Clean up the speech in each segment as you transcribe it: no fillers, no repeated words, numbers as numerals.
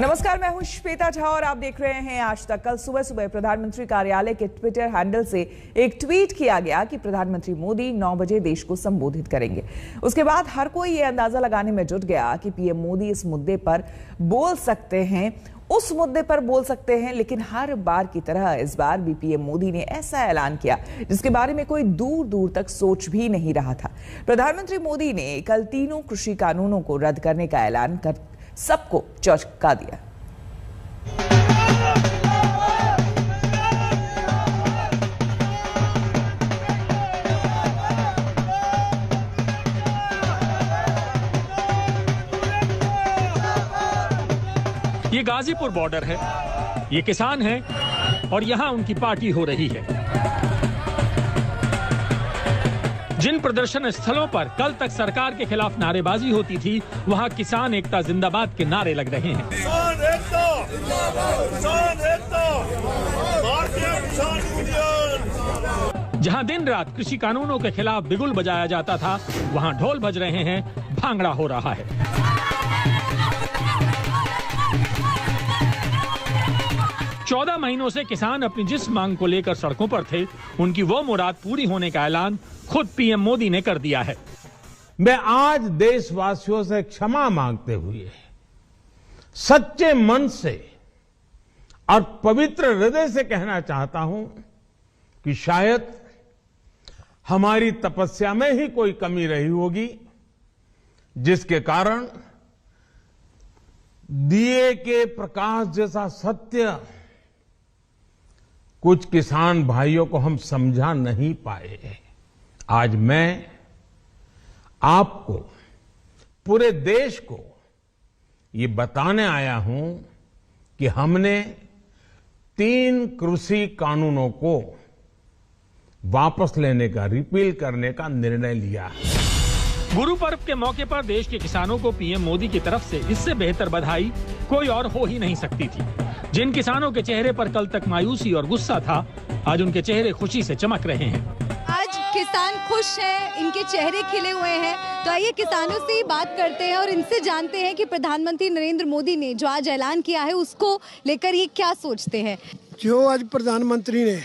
नमस्कार, मैं हूं श्वेता झा और आप देख रहे हैं आज तक। कल सुबह सुबह प्रधानमंत्री कार्यालय के ट्विटर हैंडल से एक ट्वीट किया गया कि प्रधानमंत्री मोदी 9 बजे देश को संबोधित करेंगे। उसके बाद हर कोई ये अंदाजा लगाने में जुट गया कि पीएम मोदी इस मुद्दे पर बोल सकते हैं, उस मुद्दे पर बोल सकते हैं, लेकिन हर बार की तरह इस बार भी पीएम मोदी ने ऐसा ऐलान किया जिसके बारे में कोई दूर दूर तक सोच भी नहीं रहा था। प्रधानमंत्री मोदी ने कल तीनों कृषि कानूनों को रद्द करने का ऐलान कर सबको चौंका दिया। ये गाजीपुर बॉर्डर है, ये किसान हैं और यहां उनकी पार्टी हो रही है। जिन प्रदर्शन स्थलों पर कल तक सरकार के खिलाफ नारेबाजी होती थी, वहां किसान एकता जिंदाबाद के नारे लग रहे हैं। किसान एकता, किसान एकता, भारतीय किसान यूनियन। जहां दिन रात कृषि कानूनों के खिलाफ बिगुल बजाया जाता था, वहां ढोल बज रहे हैं, भांगड़ा हो रहा है। चौदह महीनों से किसान अपनी जिस मांग को लेकर सड़कों पर थे, उनकी वो मुराद पूरी होने का ऐलान खुद पीएम मोदी ने कर दिया है। मैं आज देशवासियों से क्षमा मांगते हुए सच्चे मन से और पवित्र हृदय से कहना चाहता हूं कि शायद हमारी तपस्या में ही कोई कमी रही होगी, जिसके कारण दिए के प्रकाश जैसा सत्य कुछ किसान भाइयों को हम समझा नहीं पाए। आज मैं आपको, पूरे देश को ये बताने आया हूं कि हमने 3 कृषि कानूनों को वापस लेने का, रिपील करने का निर्णय लिया है। गुरु पर्व के मौके पर देश के किसानों को पीएम मोदी की तरफ से इससे बेहतर बधाई कोई और हो ही नहीं सकती थी। जिन किसानों के चेहरे पर कल तक मायूसी और गुस्सा था, आज उनके चेहरे खुशी से चमक रहे हैं। आज किसान खुश हैं, इनके चेहरे खिले हुए हैं। तो आइए किसानों से ही बात करते हैं और इनसे जानते हैं कि प्रधानमंत्री नरेंद्र मोदी ने जो आज ऐलान किया है उसको लेकर ये क्या सोचते हैं। जो आज प्रधानमंत्री ने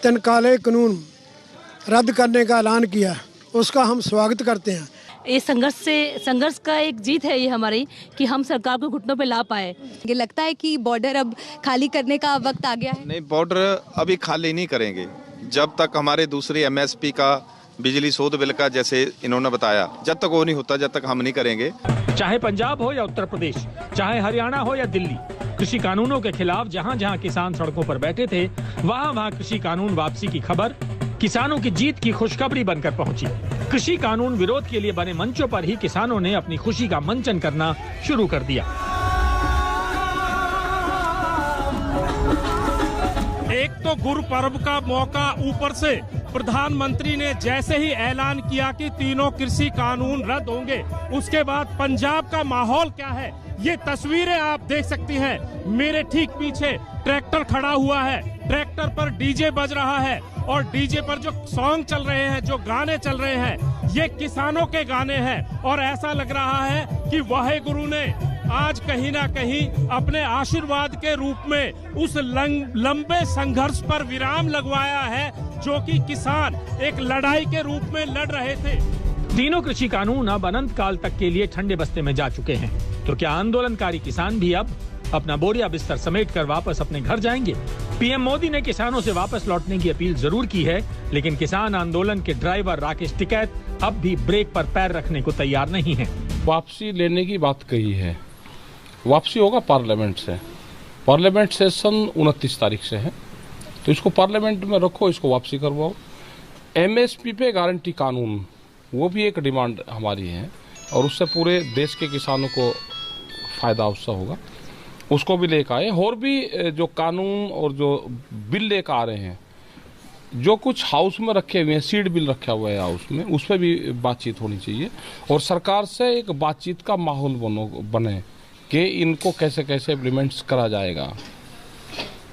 3 काले कानून रद्द करने का ऐलान किया, उसका हम स्वागत करते हैं। ये संघर्ष का एक जीत है ये हमारी, कि हम सरकार को घुटनों पे ला पाए। ये लगता है कि बॉर्डर अब खाली करने का वक्त आ गया है। नहीं, बॉर्डर अभी खाली नहीं करेंगे जब तक हमारे दूसरे एमएसपी का, बिजली शोध बिल का, जैसे इन्होंने बताया, जब तक वो नहीं होता जब तक हम नहीं करेंगे। चाहे पंजाब हो या उत्तर प्रदेश, चाहे हरियाणा हो या दिल्ली, कृषि कानूनों के खिलाफ जहां जहां किसान सड़कों पर बैठे थे, वहां वहां कृषि कानून वापसी की खबर किसानों की जीत की खुशखबरी बनकर पहुंची। कृषि कानून विरोध के लिए बने मंचों पर ही किसानों ने अपनी खुशी का मंचन करना शुरू कर दिया। एक तो गुरु पर्व का मौका, ऊपर से प्रधानमंत्री ने जैसे ही ऐलान किया कि तीनों कृषि कानून रद्द होंगे, उसके बाद पंजाब का माहौल क्या है ये तस्वीरें आप देख सकती हैं। मेरे ठीक पीछे ट्रैक्टर खड़ा हुआ है, ट्रैक्टर पर डीजे बज रहा है और डीजे पर जो सॉन्ग चल रहे हैं, जो गाने चल रहे हैं, ये किसानों के गाने हैं। और ऐसा लग रहा है कि वाहेगुरु ने आज कहीं ना कहीं अपने आशीर्वाद के रूप में उस लंबे संघर्ष पर विराम लगवाया है, जो कि किसान एक लड़ाई के रूप में लड़ रहे थे। तीनों कृषि कानून अब अनंत काल तक के लिए ठंडे बस्ते में जा चुके हैं। तो क्या आंदोलनकारी किसान भी अब अपना बोरिया बिस्तर समेटकर वापस अपने घर जाएंगे? पीएम मोदी ने किसानों से वापस लौटने की अपील जरूर की है, लेकिन किसान आंदोलन के ड्राइवर राकेश टिकैत अब भी ब्रेक पर पैर रखने को तैयार नहीं है। वापसी लेने की बात कही है, वापसी होगा पार्लियामेंट से। पार्लियामेंट सेशन 29 तारीख से है, तो इसको पार्लियामेंट में रखो, इसको वापसी करवाओ। एमएसपी पे गारंटी कानून, वो भी एक डिमांड हमारी है और उससे पूरे देश के किसानों को फायदा उससे होगा, उसको भी लेकर आए। और भी जो कानून और जो बिल लेकर आ रहे हैं, जो कुछ हाउस में रखे हुए हैं, सीड बिल रखा हुआ है हाउस में, उस पर भी बातचीत होनी चाहिए और सरकार से एक बातचीत का माहौल बने कि इनको कैसे कैसे इम्प्लीमेंट्स करा जाएगा।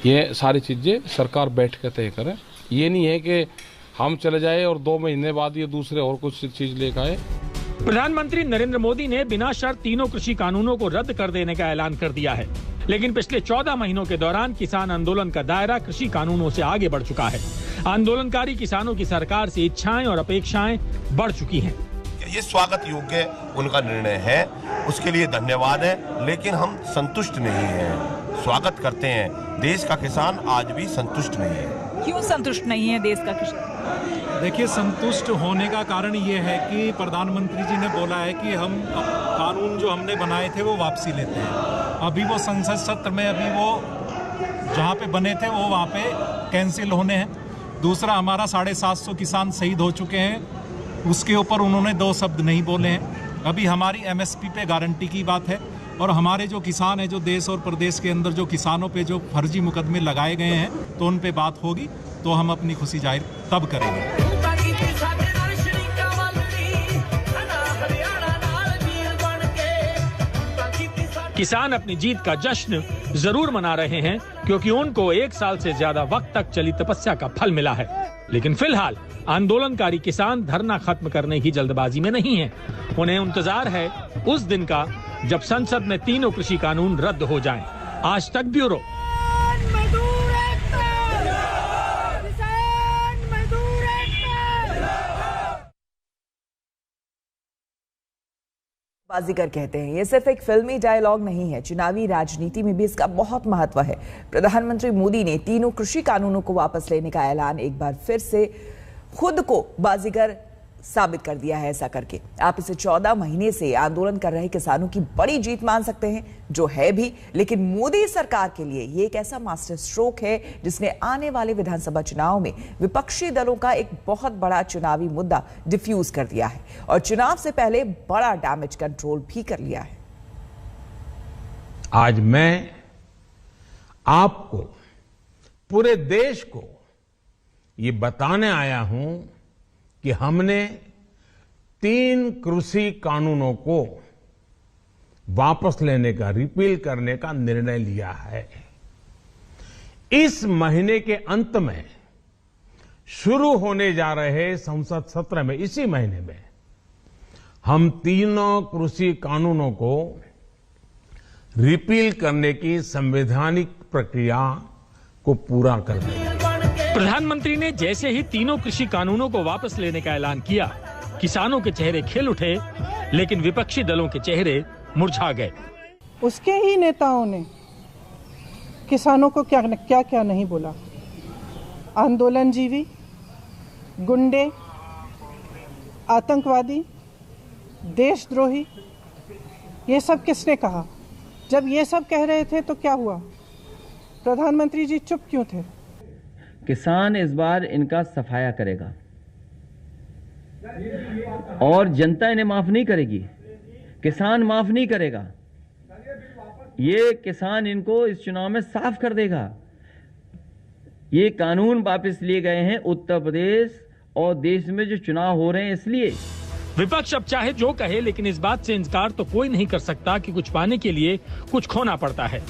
ये सारी चीज़ें सरकार बैठ कर तय करे। ये नहीं है कि हम चले जाए और 2 महीने बाद ये दूसरे और कुछ चीज़ लेकर आए। प्रधानमंत्री नरेंद्र मोदी ने बिना शर्त तीनों कृषि कानूनों को रद्द कर देने का ऐलान कर दिया है, लेकिन पिछले 14 महीनों के दौरान किसान आंदोलन का दायरा कृषि कानूनों से आगे बढ़ चुका है। आंदोलनकारी किसानों की सरकार से इच्छाएं और अपेक्षाएं बढ़ चुकी हैं। ये स्वागत योग्य उनका निर्णय है, उसके लिए धन्यवाद है, लेकिन हम संतुष्ट नहीं हैं। स्वागत करते हैं, देश का किसान आज भी संतुष्ट नहीं है। क्यों संतुष्ट नहीं है देश का किसान? देखिए, संतुष्ट होने का कारण ये है कि प्रधानमंत्री जी ने बोला है कि हम कानून जो हमने बनाए थे वो वापसी लेते हैं। अभी वो संसद सत्र में अभी वो जहाँ पे बने थे वो वहाँ पे कैंसिल होने हैं। दूसरा, हमारा 750 किसान शहीद हो चुके हैं, उसके ऊपर उन्होंने 2 शब्द नहीं बोले हैं। अभी हमारी MSP पे गारंटी की बात है, और हमारे जो किसान हैं, जो देश और प्रदेश के अंदर जो किसानों पे जो फर्जी मुकदमे लगाए गए हैं, तो उन पे बात होगी तो हम अपनी खुशी जाहिर तब करेंगे। किसान अपनी जीत का जश्न जरूर मना रहे हैं, क्योंकि उनको 1 साल से ज्यादा वक्त तक चली तपस्या का फल मिला है। लेकिन फिलहाल आंदोलनकारी किसान धरना खत्म करने की जल्दबाजी में नहीं हैं। उन्हें इंतजार है उस दिन का जब संसद में तीनों कृषि कानून रद्द हो जाएं। आज तक ब्यूरो। बाजीगर कहते हैं, ये सिर्फ एक फिल्मी डायलॉग नहीं है, चुनावी राजनीति में भी इसका बहुत महत्व है। प्रधानमंत्री मोदी ने तीनों कृषि कानूनों को वापस लेने का ऐलान एक बार फिर से खुद को बाजीगर साबित कर दिया है। ऐसा करके आप इसे 14 महीने से आंदोलन कर रहे किसानों की बड़ी जीत मान सकते हैं, जो है भी। लेकिन मोदी सरकार के लिए ये एक ऐसा मास्टर स्ट्रोक है जिसने आने वाले विधानसभा चुनाव में विपक्षी दलों का एक बहुत बड़ा चुनावी मुद्दा डिफ्यूज कर दिया है और चुनाव से पहले बड़ा डैमेज कंट्रोल भी कर लिया है। आज मैं आपको, पूरे देश को ये बताने आया हूं कि हमने 3 कृषि कानूनों को वापस लेने का, रिपील करने का निर्णय लिया है। इस महीने के अंत में शुरू होने जा रहे संसद सत्र में, इसी महीने में, हम तीनों कृषि कानूनों को रिपील करने की संवैधानिक प्रक्रिया को पूरा कर देंगे। प्रधानमंत्री ने जैसे ही तीनों कृषि कानूनों को वापस लेने का ऐलान किया, किसानों के चेहरे खिल उठे, लेकिन विपक्षी दलों के चेहरे मुरझा गए। उसके ही नेताओं ने किसानों को क्या क्या नहीं बोला। आंदोलनजीवी, गुंडे, आतंकवादी, देशद्रोही, ये सब किसने कहा? जब ये सब कह रहे थे तो क्या हुआ? प्रधानमंत्री जी चुप क्यों थे? किसान इस बार इनका सफाया करेगा और जनता इन्हें माफ नहीं करेगी। किसान माफ नहीं करेगा। ये किसान इनको इस चुनाव में साफ कर देगा। ये कानून वापस लिए गए हैं उत्तर प्रदेश और देश में जो चुनाव हो रहे हैं इसलिए। विपक्ष अब चाहे जो कहे, लेकिन इस बात से इनकार तो कोई नहीं कर सकता कि कुछ पाने के लिए कुछ खोना पड़ता है।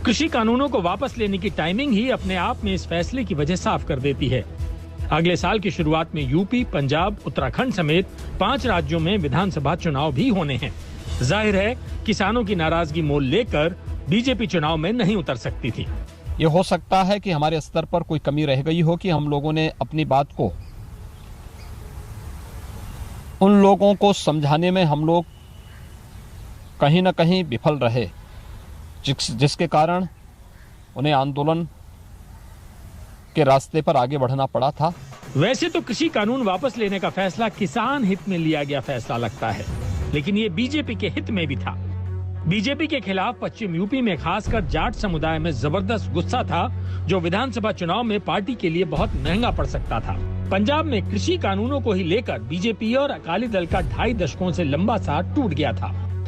कृषि कानूनों को वापस लेने की टाइमिंग ही अपने आप में इस फैसले की वजह साफ कर देती है। अगले साल की शुरुआत में यूपी, पंजाब, उत्तराखंड समेत 5 राज्यों में विधानसभा चुनाव भी होने हैं। जाहिर है किसानों की नाराजगी मोल लेकर बीजेपी चुनाव में नहीं उतर सकती थी। ये हो सकता है कि हमारे स्तर पर कोई कमी रह गई हो कि हम लोगों ने अपनी बात को उन लोगों को समझाने में हम लोग कहीं न कहीं विफल रहे, जिसके कारण उन्हें आंदोलन के रास्ते पर आगे बढ़ना पड़ा था। वैसे तो कृषि कानून वापस लेने का फैसला किसान हित में लिया गया फैसला लगता है, लेकिन ये बीजेपी के हित में भी था। बीजेपी के खिलाफ पश्चिम यूपी में खासकर जाट समुदाय में जबरदस्त गुस्सा था, जो विधानसभा चुनाव में पार्टी के लिए बहुत महंगा पड़ सकता था। पंजाब में कृषि कानूनों को ही लेकर बीजेपी और अकाली दल का 2.5 दशकों से लंबा साथ टूट गया था।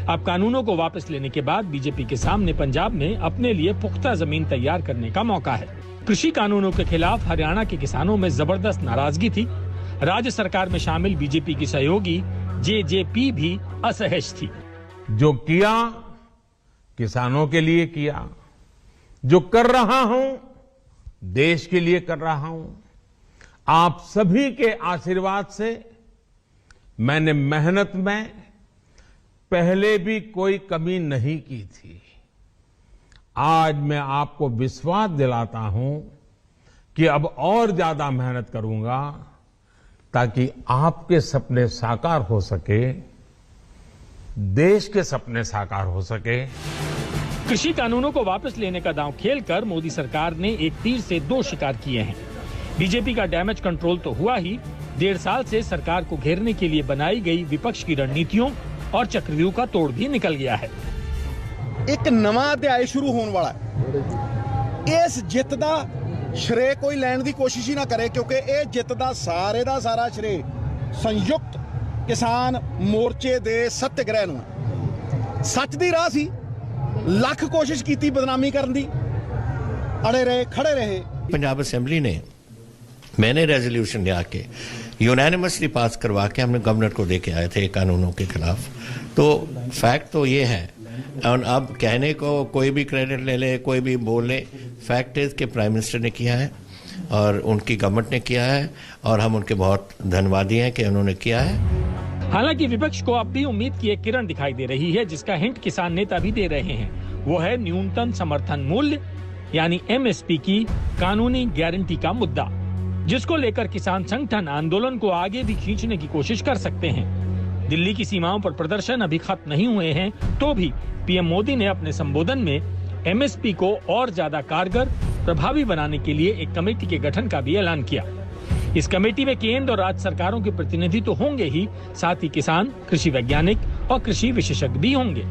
अब कानूनों को वापस लेने के बाद बीजेपी के सामने पंजाब में अपने लिए पुख्ता जमीन तैयार करने का मौका है। कृषि कानूनों के खिलाफ हरियाणा के किसानों में जबरदस्त नाराजगी थी। राज्य सरकार में शामिल बीजेपी की सहयोगी जेजेपी भी असहज थी। जो किया किसानों के लिए किया, जो कर रहा हूं देश के लिए कर रहा हूं। आप सभी के आशीर्वाद से मैंने मेहनत में पहले भी कोई कमी नहीं की थी। आज मैं आपको विश्वास दिलाता हूं कि अब और ज्यादा मेहनत करूंगा ताकि आपके सपने साकार हो सके, देश के सपने साकार हो सके। कृषि कानूनों को वापस लेने का दांव खेलकर मोदी सरकार ने एक तीर से दो शिकार किए हैं। बीजेपी का डैमेज कंट्रोल तो हुआ ही, 1.5 साल से सरकार को घेरने के लिए बनाई गई विपक्ष की रणनीतियों और चक्रव्यूह का तोड़ भी निकल गया है। एक नवा अध्याय शुरू होने वाला है। इस जित दा श्रेय कोई लैण की कोशिश ही ना करे, क्योंकि ये जित दा सारा श्रेय संयुक्त किसान मोर्चे दे सत्याग्रह नूं है। सच दी राह सी, लख कोशिश की बदनामी करन दी, अड़े रहे खड़े रहे। पंजाब असेंबली ने मैंने रेजोल्यूशन ले आके यूनानिमसली पास करवा के हमने गवर्नर को दे के आए थे कानूनों के खिलाफ। तो फैक्ट तो ये है, और अब कहने को कोई भी क्रेडिट ले ले, कोई भी बोल ले, फैक्ट इज कि प्राइम मिनिस्टर ने किया है और उनकी गवर्नमेंट ने किया है, और हम उनके बहुत धन्यवादी हैं कि उन्होंने किया है। हालांकि विपक्ष को अब भी उम्मीद की एक किरण दिखाई दे रही है, जिसका हिंट किसान नेता भी दे रहे हैं। वो है न्यूनतम समर्थन मूल्य यानी MSP की कानूनी गारंटी का मुद्दा, जिसको लेकर किसान संगठन आंदोलन को आगे भी खींचने की कोशिश कर सकते हैं। दिल्ली की सीमाओं पर प्रदर्शन अभी खत्म नहीं हुए हैं, तो भी पीएम मोदी ने अपने संबोधन में MSP को और ज्यादा कारगर प्रभावी बनाने के लिए एक कमेटी के गठन का भी ऐलान किया। इस कमेटी में केंद्र और राज्य सरकारों के प्रतिनिधि तो होंगे ही, साथ ही किसान, कृषि वैज्ञानिक और कृषि विशेषज्ञ भी होंगे।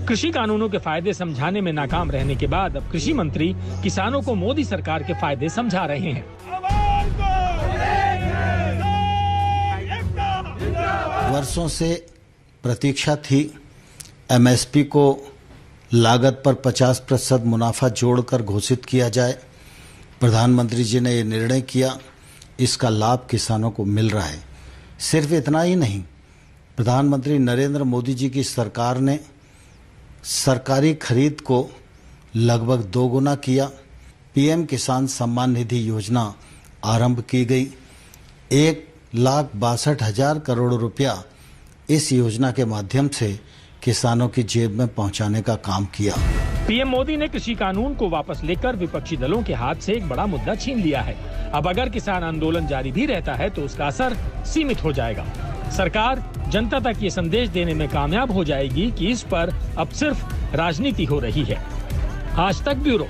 कृषि कानूनों के फायदे समझाने में नाकाम रहने के बाद अब कृषि मंत्री किसानों को मोदी सरकार के फायदे समझा रहे हैं। वर्षों से प्रतीक्षा थी MSP को लागत पर 50% मुनाफा जोड़कर घोषित किया जाए। प्रधानमंत्री जी ने ये निर्णय किया, इसका लाभ किसानों को मिल रहा है। सिर्फ इतना ही नहीं, प्रधानमंत्री नरेंद्र मोदी जी की सरकार ने सरकारी खरीद को लगभग 2 गुना किया। PM किसान सम्मान निधि योजना आरंभ की गई। 1,62,000 करोड़ रुपया इस योजना के माध्यम से किसानों की जेब में पहुंचाने का काम किया। पीएम मोदी ने कृषि कानून को वापस लेकर विपक्षी दलों के हाथ से एक बड़ा मुद्दा छीन लिया है। अब अगर किसान आंदोलन जारी भी रहता है तो उसका असर सीमित हो जाएगा। सरकार जनता तक ये संदेश देने में कामयाब हो जाएगी कि इस पर अब सिर्फ राजनीति हो रही है। आज तक ब्यूरो।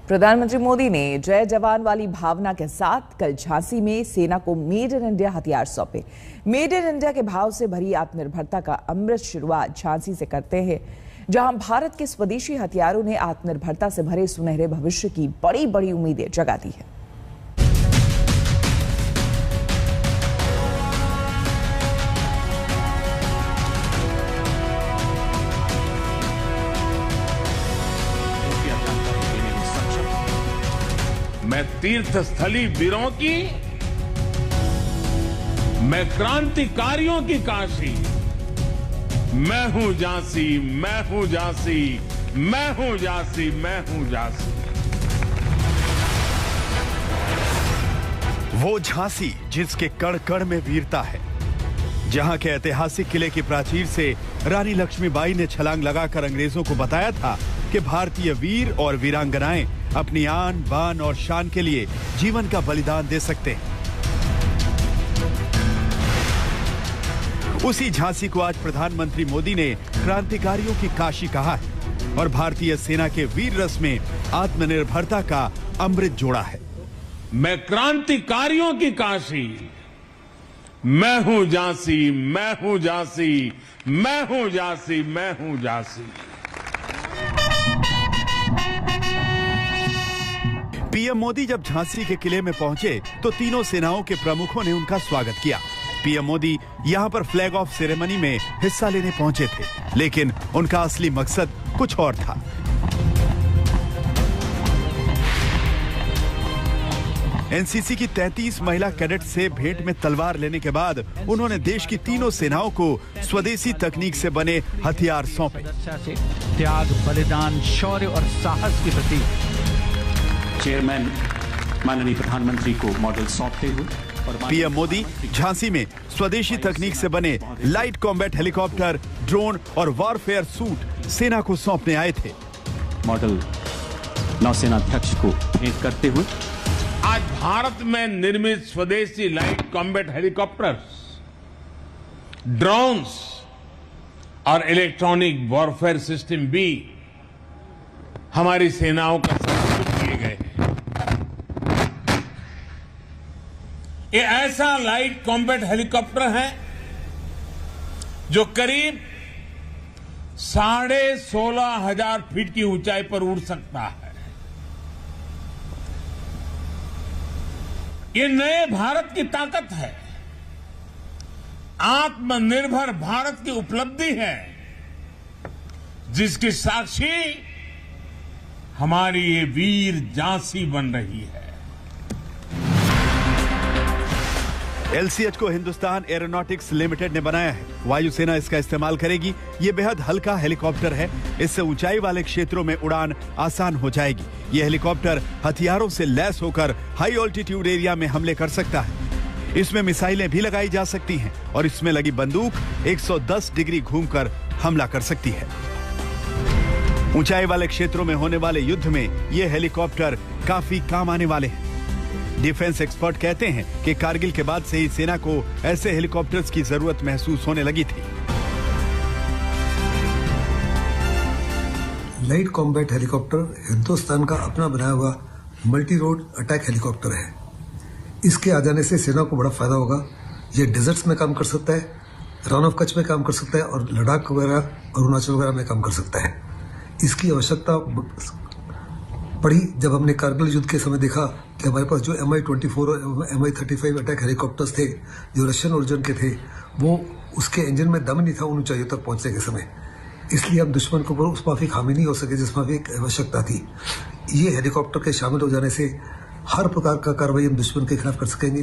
प्रधानमंत्री मोदी ने जय जवान वाली भावना के साथ कल झांसी में सेना को मेड इन इंडिया हथियार सौंपे। मेड इन इंडिया के भाव से भरी आत्मनिर्भरता का अमृत शुरुआत झांसी से करते हैं, जहां भारत के स्वदेशी हथियारों ने आत्मनिर्भरता से भरे सुनहरे भविष्य की बड़ी बड़ी उम्मीदें जगा दी है। मैं तीर्थ स्थली वीरों की, मैं क्रांतिकारियों की काशी, मैं हूं झांसी, मैं हूं झांसी, मैं हूं झांसी, मैं हूं झांसी। वो झांसी जिसके कण कण में वीरता है, जहां के ऐतिहासिक किले की प्राचीर से रानी लक्ष्मीबाई ने छलांग लगाकर अंग्रेजों को बताया था कि भारतीय वीर और वीरांगनाएं अपनी आन बान और शान के लिए जीवन का बलिदान दे सकते हैं। उसी झांसी को आज प्रधानमंत्री मोदी ने क्रांतिकारियों की काशी कहा है और भारतीय सेना के वीर रस में आत्मनिर्भरता का अमृत जोड़ा है। मैं क्रांतिकारियों की काशी, मैं हूं झांसी, मैं हूं झांसी, मैं हूं झांसी, मैं हूं झांसी। पीएम मोदी जब झांसी के किले में पहुंचे तो तीनों सेनाओं के प्रमुखों ने उनका स्वागत किया। पीएम मोदी यहां पर फ्लैग ऑफ सेरेमनी में हिस्सा लेने पहुंचे थे, लेकिन उनका असली मकसद कुछ और था। एनसीसी की 33 महिला कैडेट से भेंट में तलवार लेने के बाद उन्होंने देश की तीनों सेनाओं को स्वदेशी तकनीक से बने हथियार सौंपे। त्याग, बलिदान, शौर्य और साहस की प्रतीक। चेयरमैन माननीय प्रधानमंत्री को मॉडल सौंपते हुए पीएम मोदी झांसी में स्वदेशी तकनीक से बने लाइट कॉम्बैट हेलीकॉप्टर, ड्रोन और वॉरफेयर सूट सेना को सौंपने आए थे। मॉडल नौसेना अध्यक्ष को भेंट करते हुए आज भारत में निर्मित स्वदेशी लाइट कॉम्बैट हेलीकॉप्टर्स, ड्रोन्स और इलेक्ट्रॉनिक वॉरफेयर सिस्टम भी हमारी सेनाओं का समर्पित किए गए हैं। ये ऐसा लाइट कॉम्बैट हेलीकॉप्टर है जो करीब 16,500 फीट की ऊंचाई पर उड़ सकता है। ये नए भारत की ताकत है, आत्मनिर्भर भारत की उपलब्धि है, जिसकी साक्षी हमारी ये वीर झांसी बन रही है। LCH को हिंदुस्तान एरोनॉटिक्स लिमिटेड ने बनाया है। वायुसेना इसका इस्तेमाल करेगी। ये बेहद हल्का हेलीकॉप्टर है। इससे ऊंचाई वाले क्षेत्रों में उड़ान आसान हो जाएगी। ये हेलीकॉप्टर हथियारों से लैस होकर हाई ऑल्टीट्यूड एरिया में हमले कर सकता है। इसमें मिसाइलें भी लगाई जा सकती हैं और इसमें लगी बंदूक 110 डिग्री घूमकर हमला कर सकती है। ऊंचाई वाले क्षेत्रों में होने वाले युद्ध में ये हेलीकॉप्टर काफी काम आने वाले हैं। डिफेंस एक्सपर्ट कहते हैं कि कारगिल के बाद से ही सेना को ऐसे हेलीकॉप्टर्स की जरूरत महसूस होने लगी थी। लाइट कॉम्बैट हेलीकॉप्टर हिंदुस्तान का अपना बनाया हुआ मल्टी रोड अटैक हेलीकॉप्टर है। इसके आ जाने से सेना को बड़ा फायदा होगा। ये डेजर्ट्स में काम कर सकता है, रन ऑफ कच्छ में काम कर सकता है और लद्दाख वगैरह और अरुणाचल वगैरह में काम कर सकता है। इसकी आवश्यकता पड़ी जब हमने कारगिल युद्ध के समय देखा कि हमारे पास जो MI-24 और MI-35 अटैक हेलीकॉप्टर्स थे जो रशियन ओरिजिन के थे, वो उसके इंजन में दम नहीं था उन ऊंचाइयों तक पहुंचने के समय। इसलिए हम दुश्मन को उस माफिक हावी नहीं हो सके जिस माफिक आवश्यकता थी। ये हेलीकॉप्टर के शामिल हो जाने से हर प्रकार का कार्रवाई हम दुश्मन के खिलाफ कर सकेंगे।